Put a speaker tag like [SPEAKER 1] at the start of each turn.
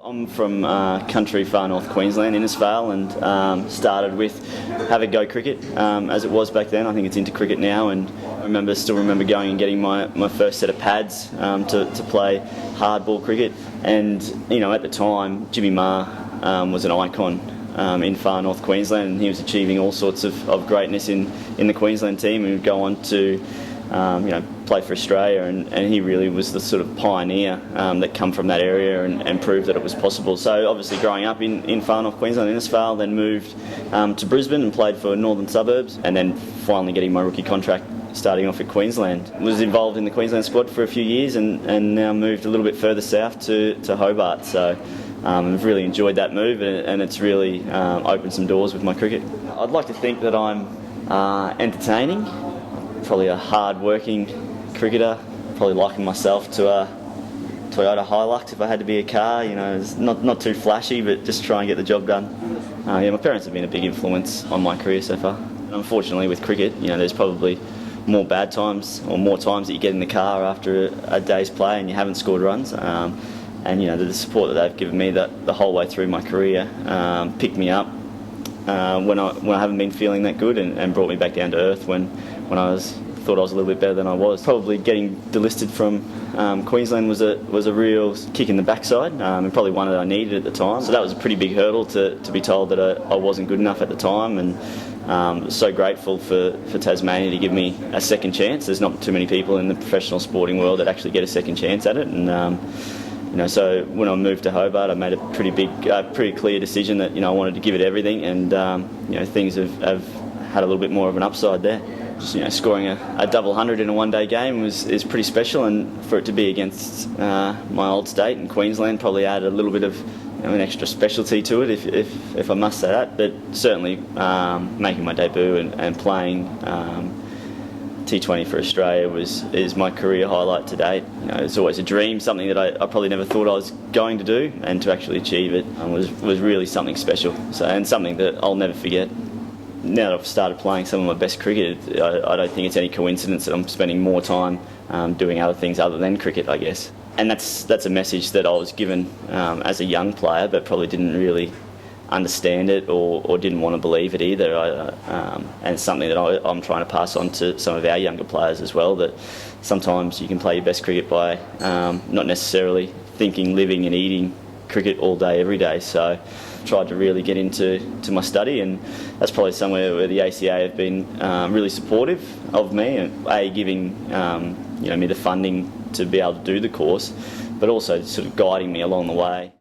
[SPEAKER 1] I'm from country Far North Queensland, Innisfail, and started with have a go cricket as it was back then. I think it's into cricket now, and I still remember going and getting my first set of pads to play hardball cricket. And at the time, Jimmy Marr was an icon in Far North Queensland, and he was achieving all sorts of greatness in the Queensland team, and would go on to play for Australia, and he really was the sort of pioneer that come from that area and proved that it was possible. So obviously growing up in Far North Queensland, Innisfail, then moved to Brisbane and played for Northern Suburbs, and then finally getting my rookie contract starting off at Queensland. Was involved in the Queensland squad for a few years, and now moved a little bit further south to Hobart. So I've really enjoyed that move, and it's really opened some doors with my cricket. I'd like to think that I'm entertaining, probably a hard-working cricketer, probably liken myself to a Toyota Hilux if I had to be a car. It's not too flashy, but just try and get the job done. My parents have been a big influence on my career so far. And unfortunately with cricket, there's probably more bad times or more times that you get in the car after a day's play and you haven't scored runs. And the support that they've given me the whole way through my career picked me up when I haven't been feeling that good, and brought me back down to earth when I thought I was a little bit better than I was. Probably getting delisted from Queensland was a real kick in the backside, and probably one that I needed at the time. So that was a pretty big hurdle to be told that I wasn't good enough at the time, and so grateful for Tasmania to give me a second chance. There's not too many people in the professional sporting world that actually get a second chance at it, and so when I moved to Hobart, I made a pretty clear decision that I wanted to give it everything, and things have had a little bit more of an upside there. Scoring a double hundred in a one-day game is pretty special, and for it to be against my old state in Queensland probably added a little bit of an extra specialty to it, if I must say that. But certainly making my debut and playing T20 for Australia is my career highlight to date. It's always a dream, something that I probably never thought I was going to do, and to actually achieve it was really something special. And something that I'll never forget. Now that I've started playing some of my best cricket, I don't think it's any coincidence that I'm spending more time doing other things other than cricket, I guess. And that's a message that I was given as a young player, but probably didn't really understand it or didn't want to believe it either. And it's something that I'm trying to pass on to some of our younger players as well, that sometimes you can play your best cricket by not necessarily thinking, living and eating cricket all day, every day. So tried to really get into my study, and that's probably somewhere where the ACA have been really supportive of me, and giving me the funding to be able to do the course, but also sort of guiding me along the way.